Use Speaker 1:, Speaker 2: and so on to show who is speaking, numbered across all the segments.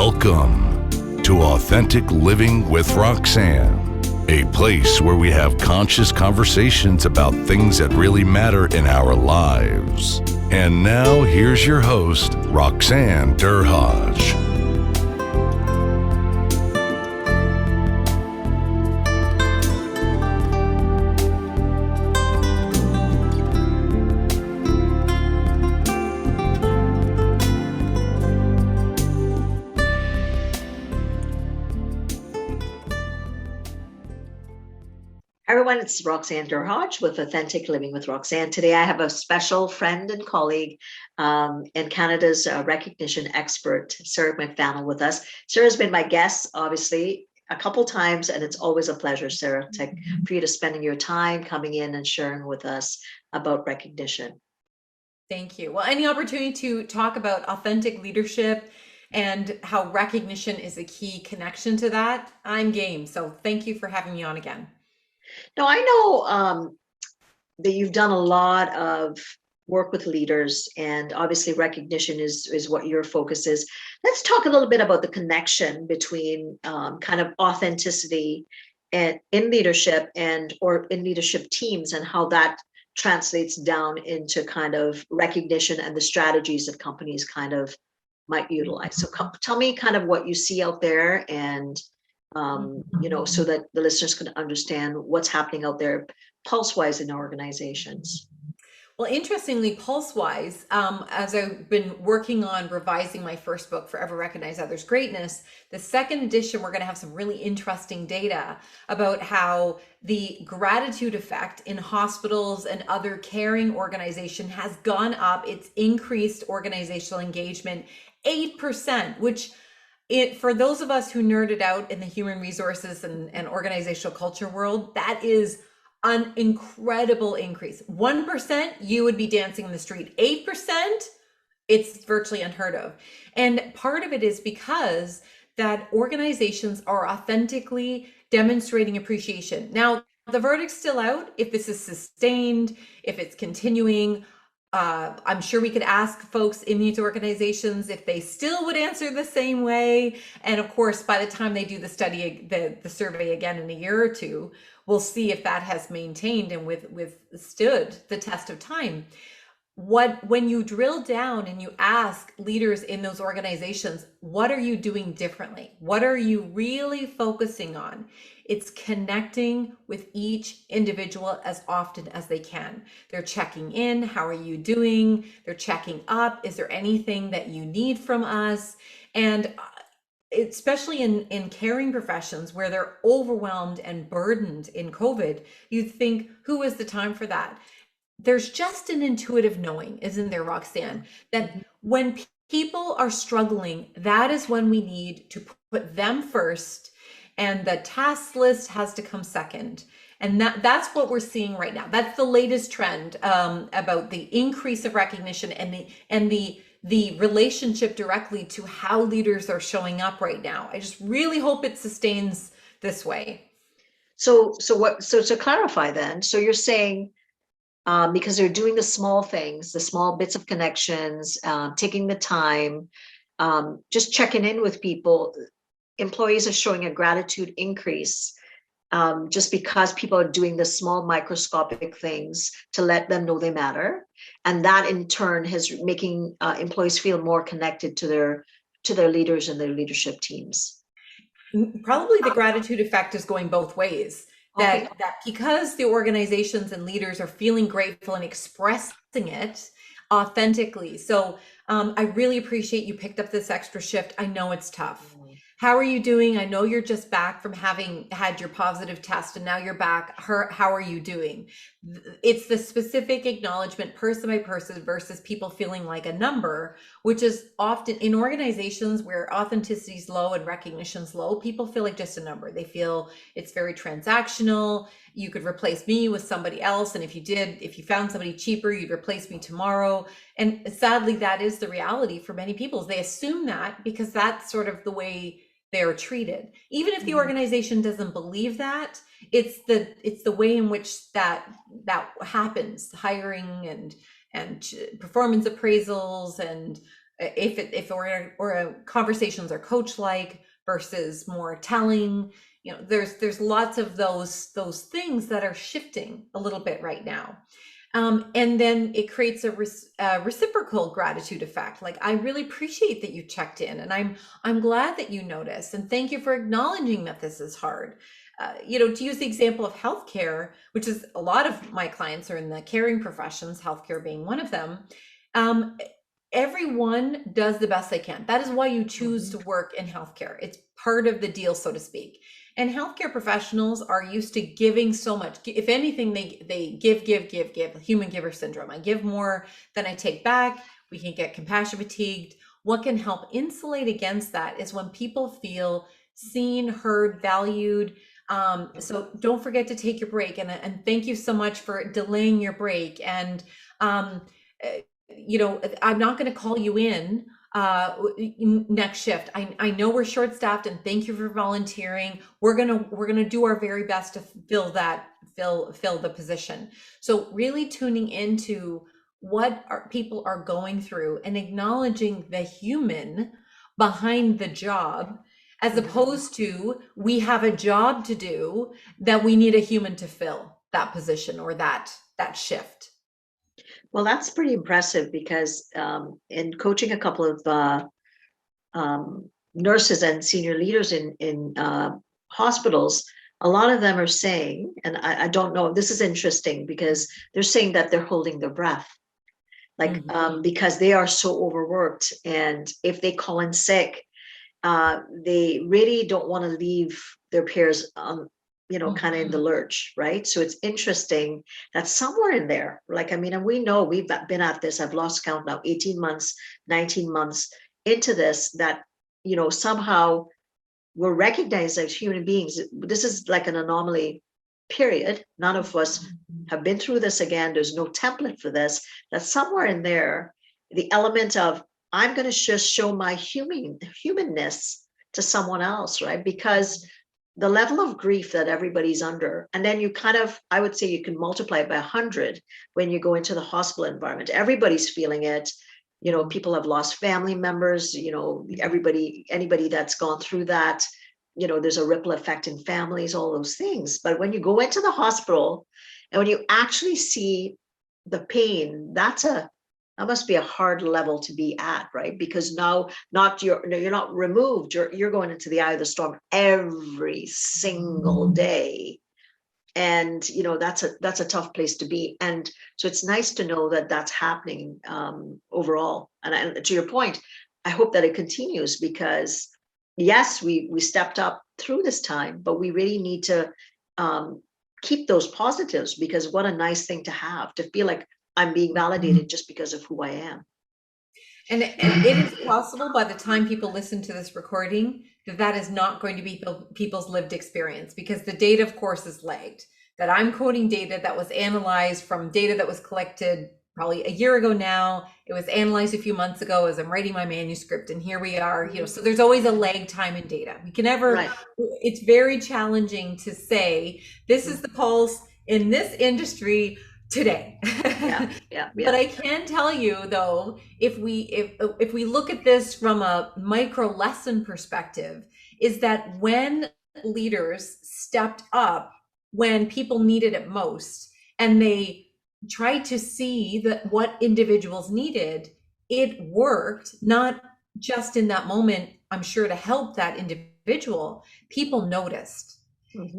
Speaker 1: Welcome to Authentic Living with Roxanne, a place where we have conscious conversations about things that really matter in our lives. And now here's your host, Roxanne Derhodge.
Speaker 2: Everyone, it's Roxanne Derhodge with Authentic Living with Roxanne. Today I have a special friend and colleague and Canada's recognition expert, Sarah McVanel, with us. Sarah's been my guest, obviously, a couple times, and it's always a pleasure, Sarah, for you to spending your time coming in and sharing with us about recognition.
Speaker 3: Thank you. Well, any opportunity to talk about authentic leadership and how recognition is a key connection to that, I'm game. So thank you for having me on again.
Speaker 2: Now, I know that you've done a lot of work with leaders, and obviously recognition is what your focus is. Let's talk a little bit about the connection between kind of authenticity and in leadership or in leadership teams, and how that translates down into kind of recognition and the strategies that companies kind of might utilize. So tell me kind of what you see out there, and so that the listeners can understand what's happening out there pulse-wise in organizations.
Speaker 3: Well, interestingly, pulse-wise, as I've been working on revising my first book, Forever Recognize Others' Greatness, the second edition, we're going to have some really interesting data about how the gratitude effect in hospitals and other caring organizations has gone up. It's increased organizational engagement 8%, which for those of us who nerded out in the human resources and organizational culture world, that is an incredible increase. 1%, you would be dancing in the street. 8%, it's virtually unheard of. And part of it is because that organizations are authentically demonstrating appreciation. Now, the verdict's still out if this is sustained, if it's continuing. I'm sure we could ask folks in these organizations if they still would answer the same way. And of course, by the time they do the study, the survey again in a year or two, we'll see if that has maintained and withstood the test of time. When you drill down and you ask leaders in those organizations, what are you doing differently? What are you really focusing on? It's connecting with each individual as often as they can. They're checking in. How are you doing? They're checking up. Is there anything that you need from us? And especially in caring professions where they're overwhelmed and burdened in COVID, you think, who is the time for that? There's just an intuitive knowing, isn't there, Roxanne, that when people are struggling, that is when we need to put them first, and the task list has to come second. And that's what we're seeing right now. That's the latest trend about the increase of recognition and the relationship directly to how leaders are showing up right now. I just really hope it sustains this way.
Speaker 2: So to clarify then, so you're saying, because they're doing the small things, the small bits of connections, taking the time, just checking in with people, employees are showing a gratitude increase just because people are doing the small microscopic things to let them know they matter. And that in turn is making employees feel more connected to their leaders and their leadership teams.
Speaker 3: Probably the gratitude effect is going both ways. That because the organizations and leaders are feeling grateful and expressing it authentically. So I really appreciate you picked up this extra shift. I know it's tough. How are you doing? I know you're just back from having had your positive test and now you're back. How are you doing? It's the specific acknowledgement person by person versus people feeling like a number, which is often in organizations where authenticity is low and recognition is low, people feel like just a number. They feel it's very transactional. You could replace me with somebody else. And if you found somebody cheaper, you'd replace me tomorrow. And sadly, that is the reality for many people. They assume that because that's sort of the way they're treated. Even if the organization doesn't believe that, it's the way in which that happens. Hiring and performance appraisals and or conversations are coach like versus more telling. There's lots of those things that are shifting a little bit right now. And then it creates a reciprocal gratitude effect. Like, I really appreciate that you checked in, and I'm glad that you noticed, and thank you for acknowledging that this is hard. To use the example of healthcare, which is a lot of my clients are in the caring professions, healthcare being one of them. Everyone does the best they can. That is why you choose to work in healthcare. It's part of the deal, so to speak. And healthcare professionals are used to giving so much. If anything, they give, human giver syndrome. I give more than I take back. We can get compassion fatigued. What can help insulate against that is when people feel seen, heard, valued. So don't forget to take your break. And thank you so much for delaying your break. And, I'm not going to call you in next shift. I know we're short staffed, and thank you for volunteering. We're gonna do our very best to fill the position. So really tuning into what people are going through and acknowledging the human behind the job, as opposed to we have a job to do that we need a human to fill that position or that shift.
Speaker 2: Well, that's pretty impressive because in coaching a couple of nurses and senior leaders in hospitals, a lot of them are saying, and I don't know, this is interesting because they're saying that they're holding their breath, like because they are so overworked, and if they call in sick, they really don't want to leave their peers kind of in the lurch, right? So it's interesting that somewhere in there, and we know we've been at this, I've lost count now, 18 months, 19 months into this, that, somehow we're recognized as human beings. This is like an anomaly, period. None of us have been through this again. There's no template for this. That somewhere in there, the element of, I'm going to just show my humanness to someone else, right? Because the level of grief that everybody's under, and then you I would say you can multiply it by 100 when you go into the hospital environment. Everybody's feeling it. People have lost family members, anybody that's gone through that, there's a ripple effect in families, all those things. But when you go into the hospital and when you actually see the pain, that must be a hard level to be at, right? Because now you're not removed, you're going into the eye of the storm every single day. And that's a tough place to be. And so it's nice to know that that's happening overall. And to your point, I hope that it continues, because yes, we stepped up through this time, but we really need to keep those positives, because what a nice thing to have, to feel like I'm being validated just because of who I am.
Speaker 3: And it is possible by the time people listen to this recording that is not going to be people's lived experience, because the data, of course, is lagged. That I'm quoting data that was analyzed from data that was collected probably a year ago now. It was analyzed a few months ago as I'm writing my manuscript, and here we are. So there's always a lag time in data. We can never. Right. It's very challenging to say this is the pulse in this industry today. Yeah. But I can tell you, though, if we look at this from a micro lesson perspective, is that when leaders stepped up when people needed it most, and they tried to see that what individuals needed, it worked, not just in that moment, I'm sure, to help that individual. People noticed.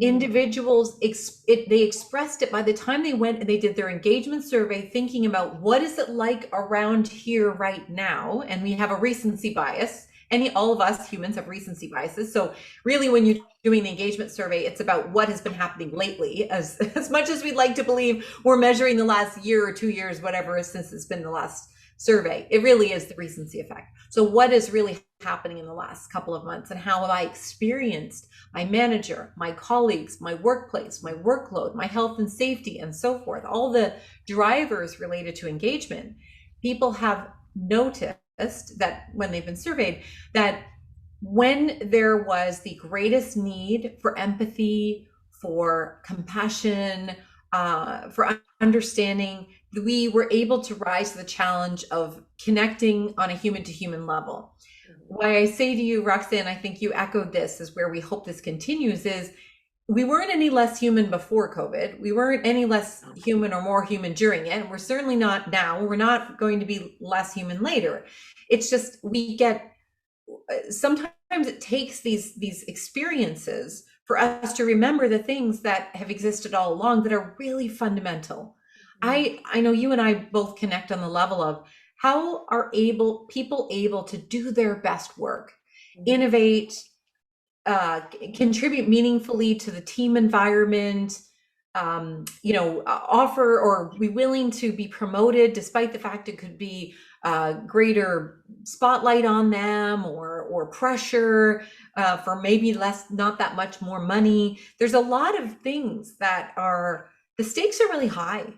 Speaker 3: Individuals, they expressed it by the time they went and they did their engagement survey, thinking about what is it like around here right now. And we have a recency bias. All of us humans have recency biases. So really, when you're doing the engagement survey, it's about what has been happening lately. As much as we'd like to believe we're measuring the last year or 2 years, whatever, since it's been the last survey, it really is the recency effect. So what is really happening in the last couple of months, and how have I experienced my manager, my colleagues, my workplace, my workload, my health and safety, and so forth, all the drivers related to engagement. People have noticed that when they've been surveyed, that when there was the greatest need for empathy, for compassion, for understanding, we were able to rise to the challenge of connecting on a human to human level. Why I say to you, Roxanne, I think you echoed this, is where we hope this continues, is we weren't any less human before COVID. We weren't any less human or more human during it. We're certainly not now. We're not going to be less human later. It's just sometimes it takes these experiences for us to remember the things that have existed all along that are really fundamental. I know you and I both connect on the level of how are people able to do their best work, innovate, contribute meaningfully to the team environment, offer or be willing to be promoted despite the fact it could be greater spotlight on them or pressure for maybe not that much more money. There's a lot of things that the stakes are really high.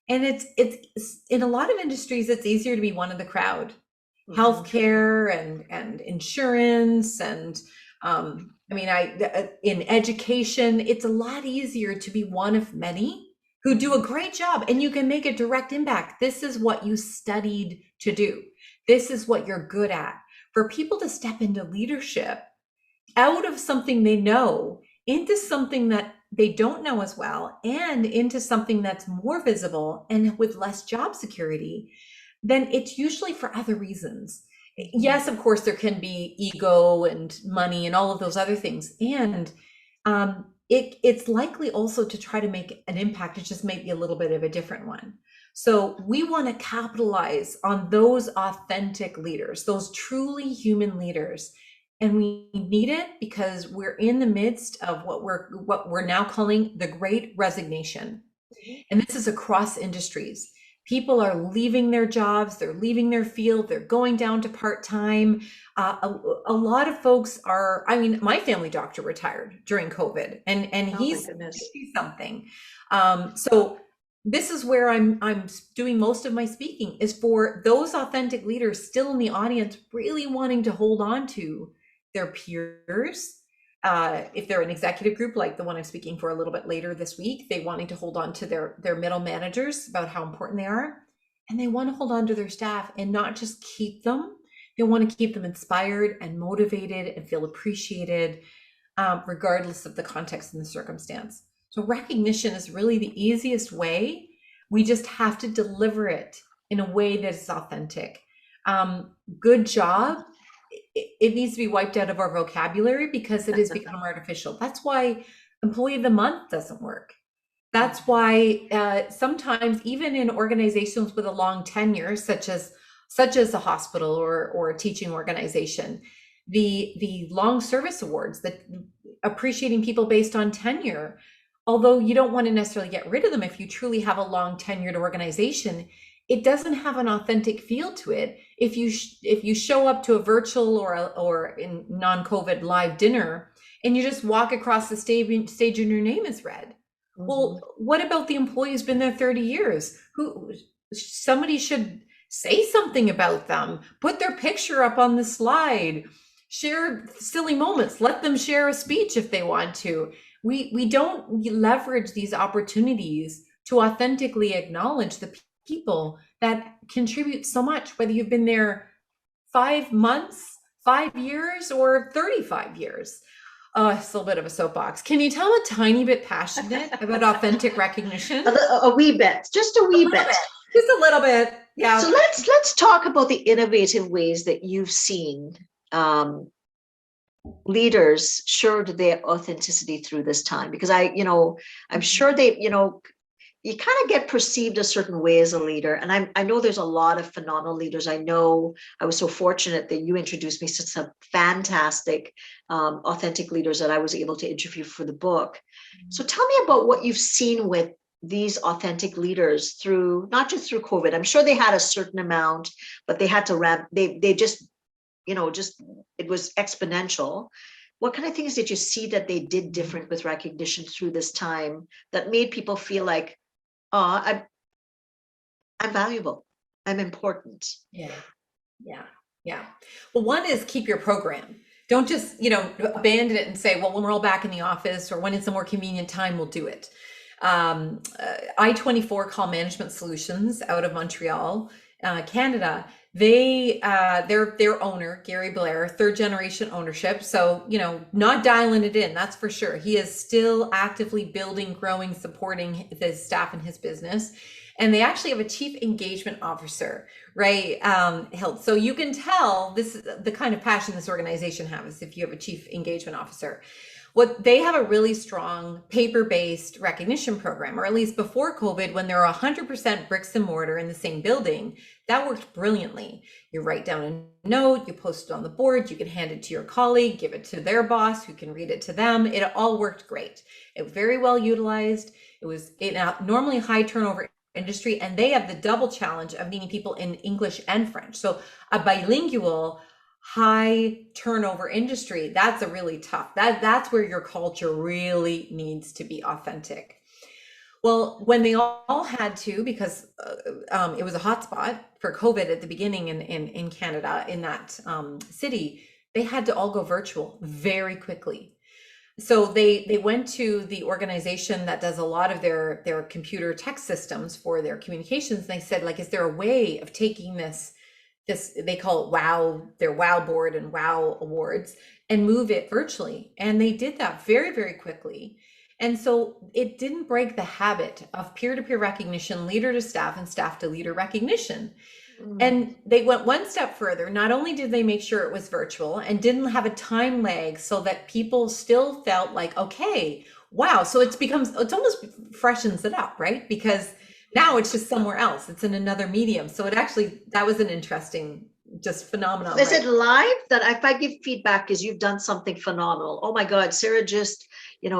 Speaker 3: And it's in a lot of industries, it's easier to be one of the crowd. Healthcare and insurance and in education, it's a lot easier to be one of many who do a great job, and you can make a direct impact. This is what you studied to do. This is what you're good at. For people to step into leadership out of something they know into something that they don't know as well, and into something that's more visible and with less job security, then it's usually for other reasons. Yes, of course, there can be ego and money and all of those other things. And it's likely also to try to make an impact. It just may be a little bit of a different one. So we want to capitalize on those authentic leaders, those truly human leaders. And we need it because we're in the midst of what we're now calling the Great Resignation. And this is across industries. People are leaving their jobs, they're leaving their field, they're going down to part-time. A lot of folks my family doctor retired during COVID and he's 60-something. So this is where I'm doing most of my speaking, is for those authentic leaders still in the audience, really wanting to hold on to their peers. If they're an executive group like the one I'm speaking for a little bit later this week, they wanting to hold on to their middle managers about how important they are. And they want to hold on to their staff and not just keep them. They want to keep them inspired and motivated and feel appreciated, regardless of the context and the circumstance. So recognition is really the easiest way. We just have to deliver it in a way that is authentic. Good job. It needs to be wiped out of our vocabulary because it has become artificial. That's why Employee of the Month doesn't work. That's why sometimes even in organizations with a long tenure, such as a hospital or a teaching organization, the long service awards, that appreciating people based on tenure, although you don't want to necessarily get rid of them if you truly have a long tenured organization, it doesn't have an authentic feel to it. If you show up to a virtual or in non-COVID live dinner and you just walk across the stage and your name is read. Well, what about the employee who's been there 30 years? Somebody should say something about them, put their picture up on the slide, share silly moments, let them share a speech if they want to. We don't leverage these opportunities to authentically acknowledge the people that contribute so much, whether you've been there 5 months, 5 years, or 35 years. It's a little bit of a soapbox. Can you tell I'm a tiny bit passionate about authentic recognition?
Speaker 2: A wee bit, just a wee bit.
Speaker 3: Just a little bit, yeah.
Speaker 2: So let's talk about the innovative ways that you've seen leaders showed their authenticity through this time, because I'm sure you kind of get perceived a certain way as a leader. And I know there's a lot of phenomenal leaders. I know I was so fortunate that you introduced me to some fantastic, authentic leaders that I was able to interview for the book. So tell me about what you've seen with these authentic leaders through, not just through COVID. I'm sure they had a certain amount, but they had to ramp, they just, it was exponential. What kind of things did you see that they did different with recognition through this time that made people feel like, I'm valuable, I'm important?
Speaker 3: Yeah. Well, one is keep your program. Don't just, abandon it and say, well, when we're all back in the office or when it's a more convenient time, we'll do it. I-24 Call Management Solutions out of Montreal, Canada. Their owner, Gary Blair, third generation ownership. So, not dialing it in, that's for sure. He is still actively building, growing, supporting the staff in his business. And they actually have a chief engagement officer, right? Hilt. So you can tell this is the kind of passion this organization has if you have a chief engagement officer. What they have a really strong paper-based recognition program, or at least before COVID, when there were 100% bricks and mortar in the same building, that worked brilliantly. You write down a note, you post it on the board, you can hand it to your colleague, give it to their boss, who can read it to them. It all worked great. It was very well utilized. It was normally high turnover industry, and they have the double challenge of needing people in English and French. So a bilingual, high turnover industry, that's a really tough, that's where your culture really needs to be authentic. Well, when they all had to, because it was a hotspot for COVID at the beginning in Canada, in that city, they had to all go virtual very quickly. So they went to the organization that does a lot of their computer tech systems for their communications. And they said, like, is there a way of taking this, they call it WOW, their WOW board and WOW awards, and move it virtually? And they did that very, very quickly. And so it didn't break the habit of peer-to-peer recognition, leader to staff, and staff to leader recognition. And they went one step further. Not only did they make sure it was virtual and didn't have a time lag, so that people still felt like, okay, wow. So it's almost freshens it up, right? Because now it's just somewhere else. It's in another medium. So that was an interesting, just phenomenon.
Speaker 2: Is it live that if I give feedback is you've done something phenomenal? Oh my God, Sarah just,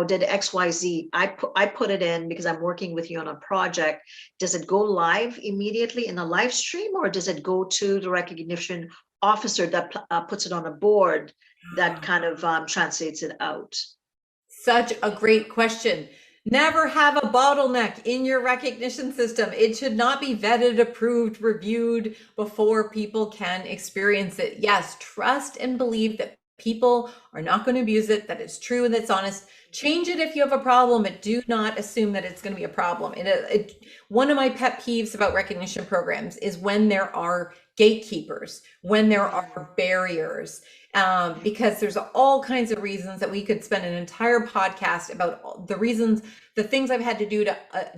Speaker 2: did XYZ. I put it in because I'm working with you on a project. Does it go live immediately in a live stream, or does it go to the recognition officer that puts it on a board that kind of translates it out?
Speaker 3: Such a great question. Never have a bottleneck in your recognition system. It should not be vetted, approved, reviewed before people can experience it. Yes, trust and believe that people are not going to abuse it, that it's true and that's honest. Change it if you have a problem, but do not assume that it's going to be a problem. One of my pet peeves about recognition programs is when there are gatekeepers, when there are barriers, because there's all kinds of reasons that we could spend an entire podcast about the reasons, the things I've had to do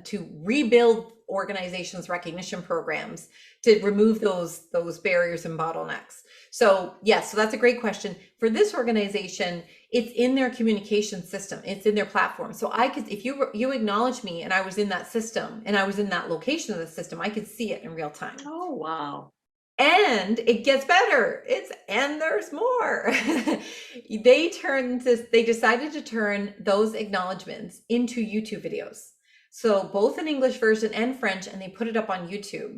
Speaker 3: to rebuild organizations' recognition programs to remove those barriers and bottlenecks. So yes, so that's a great question. For this organization, it's in their communication system. It's in their platform. So I could, if you acknowledge me and I was in that system and I was in that location of the system, I could see it in real time.
Speaker 2: Oh, wow.
Speaker 3: And it gets better. And there's more. They decided to turn those acknowledgements into YouTube videos. So both an English version and French, and they put it up on YouTube.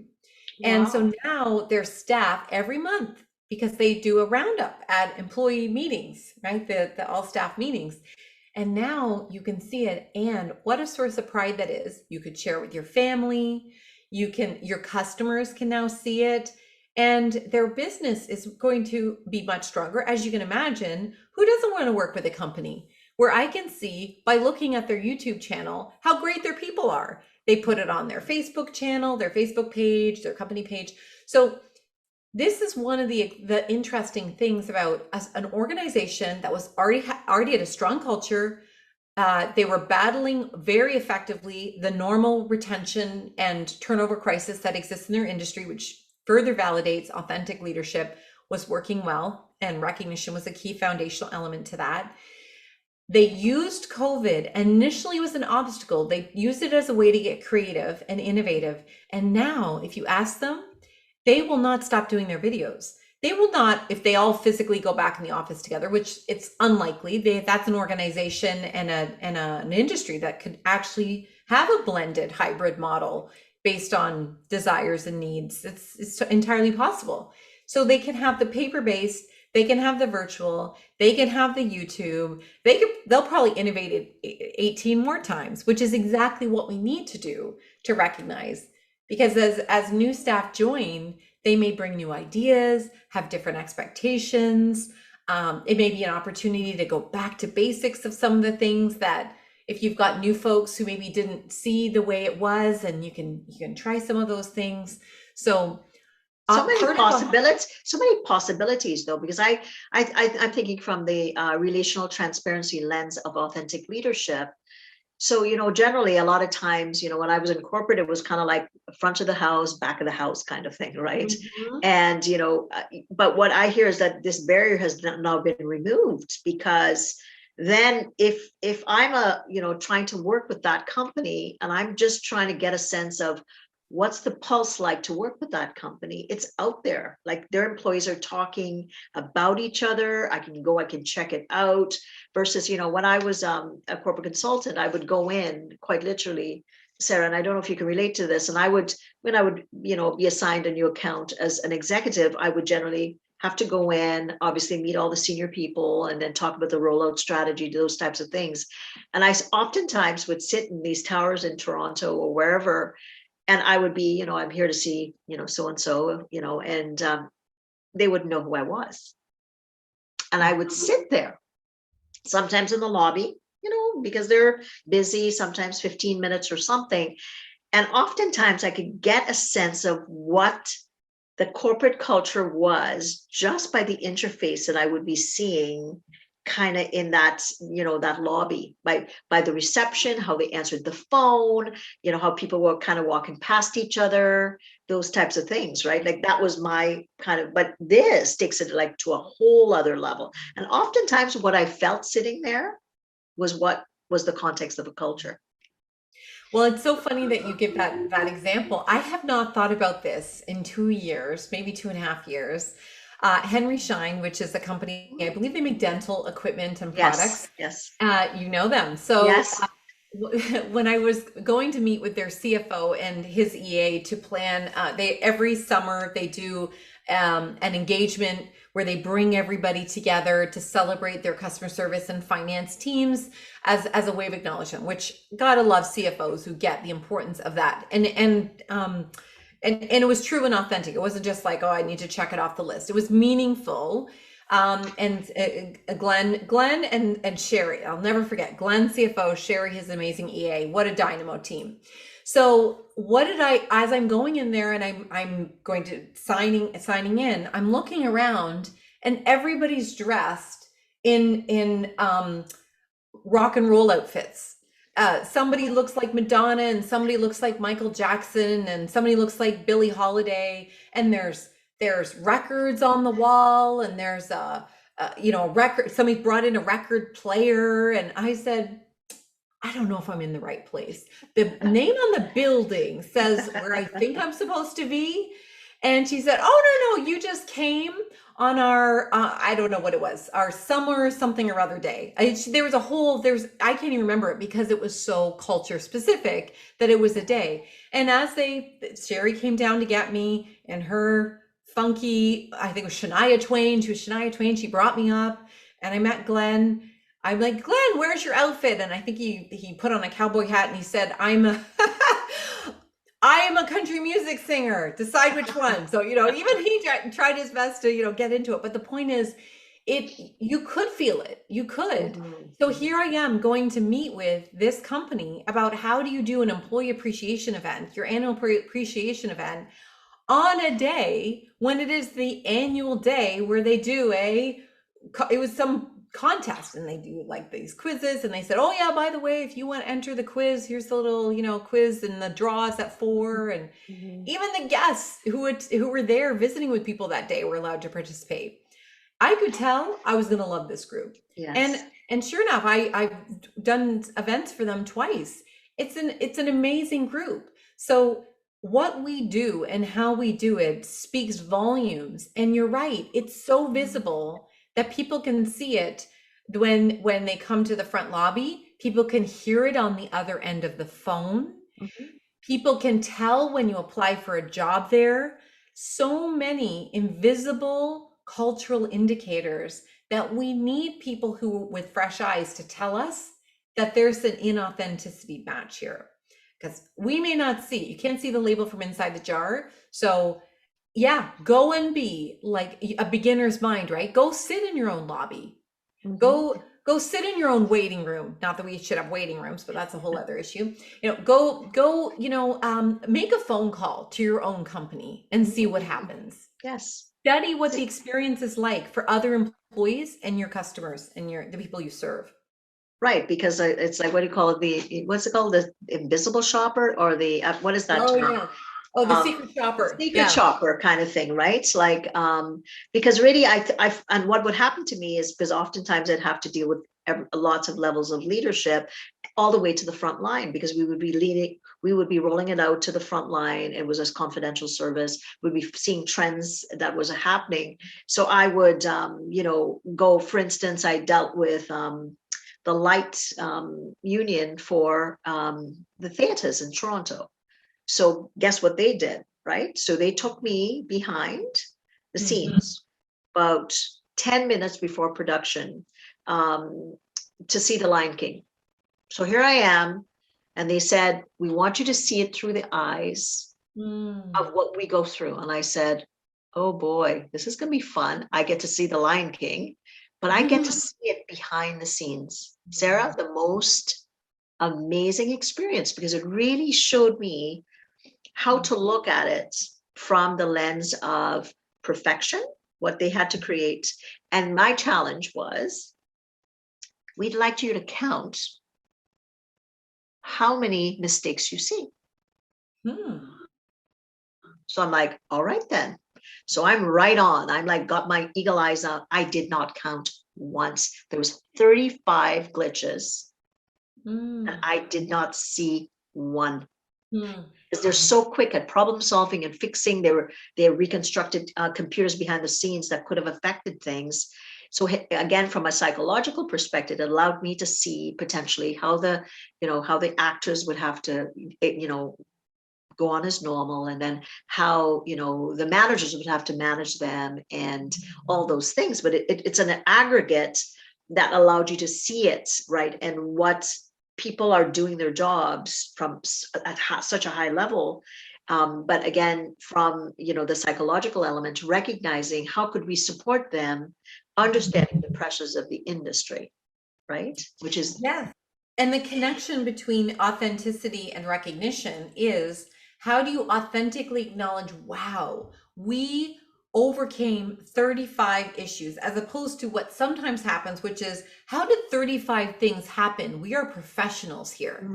Speaker 3: Wow. And so now their staff every month, because they do a roundup at employee meetings, right? The all staff meetings. And now you can see it. And what a source of pride that is. You could share it with your family. Your customers can now see it. And their business is going to be much stronger. As you can imagine, who doesn't want to work with a company where I can see by looking at their YouTube channel how great their people are? They put it on their Facebook channel, their Facebook page, their company page. So this is one of the interesting things about an organization that was already had a strong culture. They were battling very effectively the normal retention and turnover crisis that exists in their industry, which further validates authentic leadership was working well, and recognition was a key foundational element to that. They used COVID. Initially, it was an obstacle. They used it as a way to get creative and innovative. And now, if you ask them, they will not stop doing their videos. They will not, if they all physically go back in the office together, which it's unlikely. That's an organization and an industry that could actually have a blended hybrid model based on desires and needs. It's entirely possible. So they can have the paper-based, they can have the virtual, they can have the YouTube. They'll probably innovate it 18 more times, which is exactly what we need to do to recognize. Because as new staff join, they may bring new ideas, have different expectations. It may be an opportunity to go back to basics of some of the things that if you've got new folks who maybe didn't see the way it was, and you can try some of those things. So
Speaker 2: so many possibilities though, because I'm thinking from the relational transparency lens of authentic leadership. So, generally a lot of times, when I was in corporate, it was kind of like front of the house, back of the house kind of thing, right?
Speaker 3: Mhm.
Speaker 2: And, but what I hear is that this barrier has now been removed, because then if I'm trying to work with that company, and I'm just trying to get a sense of what's the pulse like to work with that company, it's out there. Like, their employees are talking about each other. I can check it out. Versus, when I was a corporate consultant, I would go in quite literally, Sarah, and I don't know if you can relate to this. And when I would, be assigned a new account as an executive, I would generally have to go in, obviously meet all the senior people, and then talk about the rollout strategy, those types of things. And I oftentimes would sit in these towers in Toronto or wherever, and I would be, I'm here to see, so-and-so, and they wouldn't know who I was. And I would sit there, sometimes in the lobby, because they're busy, sometimes 15 minutes or something. And oftentimes I could get a sense of what the corporate culture was just by the interface that I would be seeing kind of in that, that lobby, by the reception, how they answered the phone, how people were kind of walking past each other, those types of things, right? Like, that was my kind of, but this takes it like to a whole other level. And oftentimes what I felt sitting there was what was the context of a culture.
Speaker 3: Well, it's so funny that you give that example. I have not thought about this in 2 years, maybe 2.5 years. Henry Schein, which is a company, I believe they make dental equipment and products.
Speaker 2: Yes.
Speaker 3: You know them. So
Speaker 2: Yes.
Speaker 3: When I was going to meet with their CFO and his EA to plan, every summer they do an engagement where they bring everybody together to celebrate their customer service and finance teams as a way of acknowledgement, which gotta love CFOs who get the importance of that. And it was true and authentic. It wasn't just like, oh, I need to check it off the list. It was meaningful. Glenn and Sherry, I'll never forget, Glenn CFO, Sherry, his amazing EA, what a dynamo team. So as I'm going in there and I'm going to signing in, I'm looking around and everybody's dressed in rock and roll outfits. Somebody looks like Madonna, and somebody looks like Michael Jackson, and somebody looks like Billie Holiday, and there's records on the wall, and there's a record. Somebody brought in a record player, and I said, I don't know if I'm in the right place. The name on the building says where I think I'm supposed to be. And she said, oh, no, you just came on our, I don't know what it was, our summer something or other day. I can't even remember it because it was so culture specific that it was a day. And Sherry came down to get me, and her funky, I think it was Shania Twain. She was Shania Twain. She brought me up, and I met Glenn. I'm like, Glenn, where's your outfit? And I think he put on a cowboy hat, and he said, I am a country music singer. Decide which one. So, even he tried his best to, get into it. But the point is, you could feel it. You could. Mm-hmm. So here I am going to meet with this company about how do you do an employee appreciation event, your annual appreciation event, on a day when it is the annual day where they do it was some contest, and they do like these quizzes, and they said, oh yeah, by the way, if you want to enter the quiz, here's the little quiz, and the draw is at 4. And even the guests who were there visiting with people that day were allowed to participate. I could tell I was going to love this group. Yes. And sure enough, I've done events for them twice. It's an amazing group. So what we do and how we do it speaks volumes. And you're right, it's so visible that people can see it when they come to the front lobby. People can hear it on the other end of the phone. Mm-hmm. People can tell when you apply for a job there. So many invisible cultural indicators that we need people who with fresh eyes to tell us that there's an inauthenticity match here. Because we may not see, you can't see the label from inside the jar. So yeah, go and be like a beginner's mind, right? Go sit in your own lobby. Mm-hmm. go sit in your own waiting room. Not that we should have waiting rooms, but that's a whole other issue. Go, make a phone call to your own company and see what happens.
Speaker 2: Yes.
Speaker 3: Study what the experience is like for other employees and your customers and the people you serve.
Speaker 2: Right, because it's like, what do you call it? What's it called? The invisible shopper, or the what is that term?
Speaker 3: Yeah. Oh, the secret shopper.
Speaker 2: Secret shopper kind of thing, right? Like, because really, and what would happen to me is, because oftentimes I'd have to deal with lots of levels of leadership, all the way to the front line, because we would be rolling it out to the front line. It was a confidential service. We'd be seeing trends that was happening. So I would, go. For instance, I dealt with the light union for the theaters in Toronto. So guess what they did, right? So they took me behind the scenes about 10 minutes before production to see The Lion King. So here I am, and they said, we want you to see it through the eyes of what we go through. And I said, oh boy, this is going to be fun. I get to see The Lion King, but I get to see it behind the scenes. Sarah, the most amazing experience, because it really showed me how to look at it from the lens of perfection, what they had to create. And my challenge was, we'd like you to count how many mistakes you see. So I'm like, all right then. So I'm right on. I'm like, got my eagle eyes out. I did not count once. There was 35 glitches and I did not see one. Because they're so quick at problem solving and fixing. They reconstructed computers behind the scenes that could have affected things. So again, from a psychological perspective, it allowed me to see potentially how the actors would have to, go on as normal, and then how, the managers would have to manage them and all those things. But it's an aggregate that allowed you to see it, right? And what people are doing their jobs from at such a high level. But again, from, the psychological element, recognizing how could we support them, understanding the pressures of the industry, right? Which is.
Speaker 3: Yeah. And the connection between authenticity and recognition is, how do you authentically acknowledge, wow, we overcame 35 issues, as opposed to what sometimes happens, which is, how did 35 things happen? We are professionals here.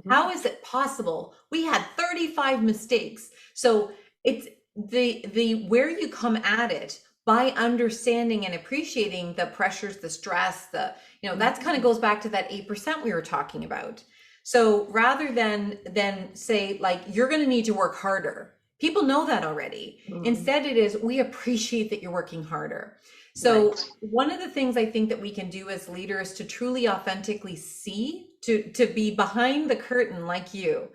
Speaker 3: How is it possible? We had 35 mistakes. So it's the where you come at it by understanding and appreciating the pressures, the stress, that kind of goes back to that 8% we were talking about. So rather than say, like, you're going to need to work harder, people know that already. Instead, it is, we appreciate that you're working harder. So one of the things I think that we can do as leaders to truly authentically see, to be behind the curtain like you.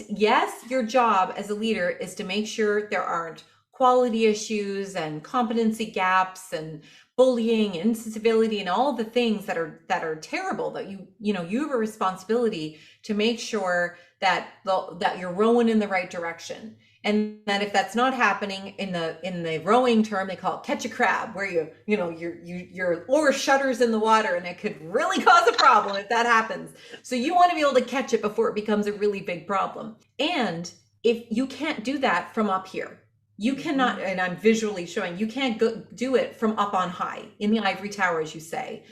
Speaker 3: Yes, your job as a leader is to make sure there aren't quality issues and competency gaps and bullying, incivility, and all the things that are terrible, that you have a responsibility to make sure that you're rowing in the right direction. And that if that's not happening, in the rowing term, they call it catch a crab, where your oar shudders in the water, and it could really cause a problem if that happens. So you want to be able to catch it before it becomes a really big problem. And if you can't do that from up here, you cannot, and I'm visually showing, you can't do it from up on high in the ivory tower, as you say,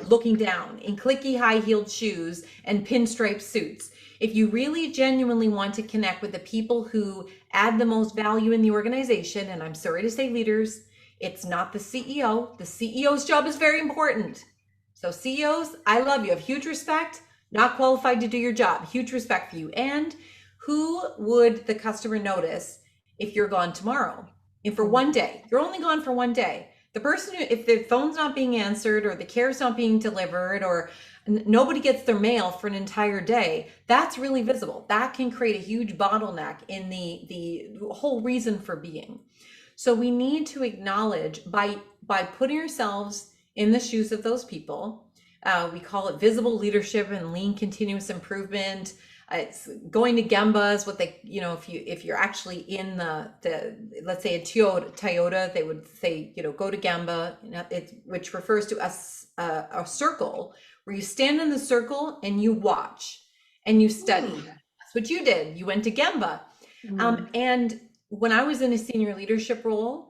Speaker 3: looking down in clicky high-heeled shoes and pinstripe suits. If you really genuinely want to connect with the people who add the most value in the organization, and I'm sorry to say leaders, it's not the CEO. The CEO's job is very important. So CEOs, I love you. I have huge respect, not qualified to do your job. Huge respect for you. And who would the customer notice if you're gone tomorrow? And for one day, you're only gone for one day. The person who, if their phone's not being answered, or the care's not being delivered, or nobody gets their mail for an entire day, that's really visible. That can create a huge bottleneck in the whole reason for being. So we need to acknowledge, by putting ourselves in the shoes of those people, we call it visible leadership and lean continuous improvement. It's going to Gemba is what they, if you're actually in the let's say a Toyota, they would say, go to Gemba, which refers to a circle where you stand in the circle and you watch and you study. That's what you did. You went to Gemba. And when I was in a senior leadership role,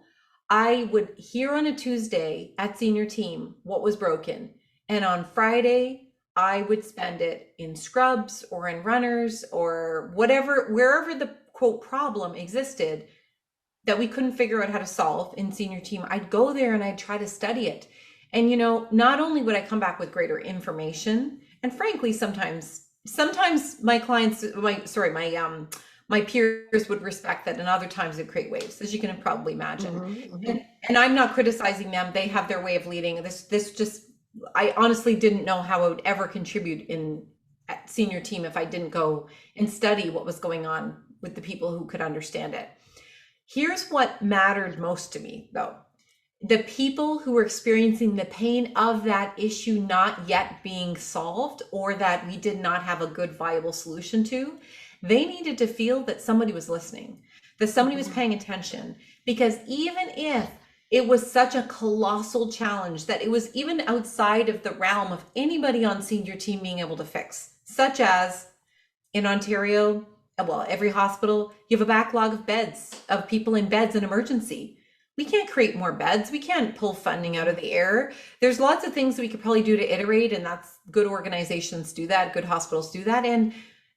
Speaker 3: I would hear on a Tuesday at senior team what was broken. And on Friday, I would spend it in scrubs or in runners or wherever the quote problem existed that we couldn't figure out how to solve in senior team. I'd go there and I'd try to study it. And, not only would I come back with greater information, and frankly, sometimes my clients, my peers would respect that, and other times it'd create waves, as you can probably imagine. And I'm not criticizing them. They have their way of leading. I honestly didn't know how I would ever contribute at senior team if I didn't go and study what was going on with the people who could understand it. Here's what mattered most to me, though. The people who were experiencing the pain of that issue not yet being solved, or that we did not have a good, viable solution to, they needed to feel that somebody was listening, that somebody was paying attention. Because even if it was such a colossal challenge that it was even outside of the realm of anybody on senior team being able to fix, such as in Ontario, well, every hospital, you have a backlog of beds, of people in beds in emergency. We can't create more beds. We can't pull funding out of the air. There's lots of things that we could probably do to iterate, and that's good organizations do that, good hospitals do that. And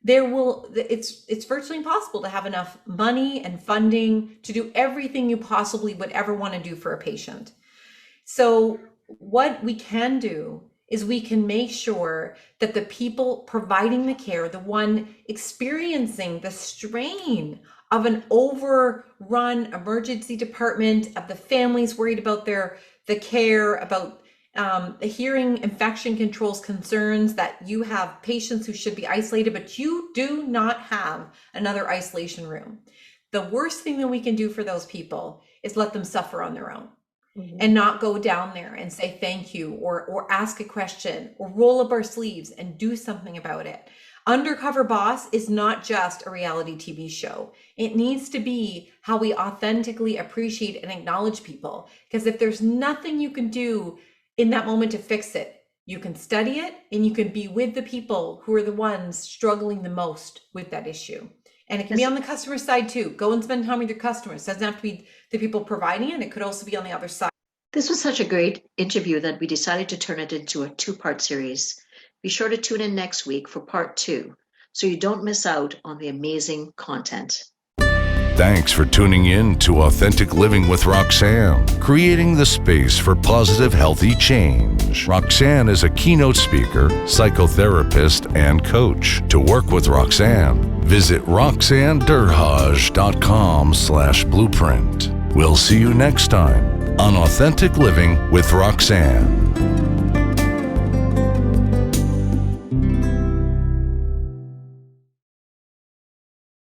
Speaker 3: it's virtually impossible to have enough money and funding to do everything you possibly would ever want to do for a patient. So what we can do is we can make sure that the people providing the care, the one experiencing the strain of an overrun emergency department, of the families worried about the care, about hearing infection controls concerns, that you have patients who should be isolated, but you do not have another isolation room. The worst thing that we can do for those people is let them suffer on their own and not go down there and say thank you, or ask a question, or roll up our sleeves and do something about it. Undercover Boss is not just a reality TV show. It needs to be how we authentically appreciate and acknowledge people. Because if there's nothing you can do in that moment to fix it, you can study it and you can be with the people who are the ones struggling the most with that issue. And it can be on the customer side too. Go and spend time with your customers. It doesn't have to be the people providing it. It could also be on the other side.
Speaker 2: This was such a great interview that we decided to turn it into a 2-part series. Be sure to tune in next week for part 2, so you don't miss out on the amazing content.
Speaker 1: Thanks for tuning in to Authentic Living with Roxanne, creating the space for positive, healthy change. Roxanne is a keynote speaker, psychotherapist, and coach. To work with Roxanne, visit roxannederhage.com/blueprint. We'll see you next time on Authentic Living with Roxanne.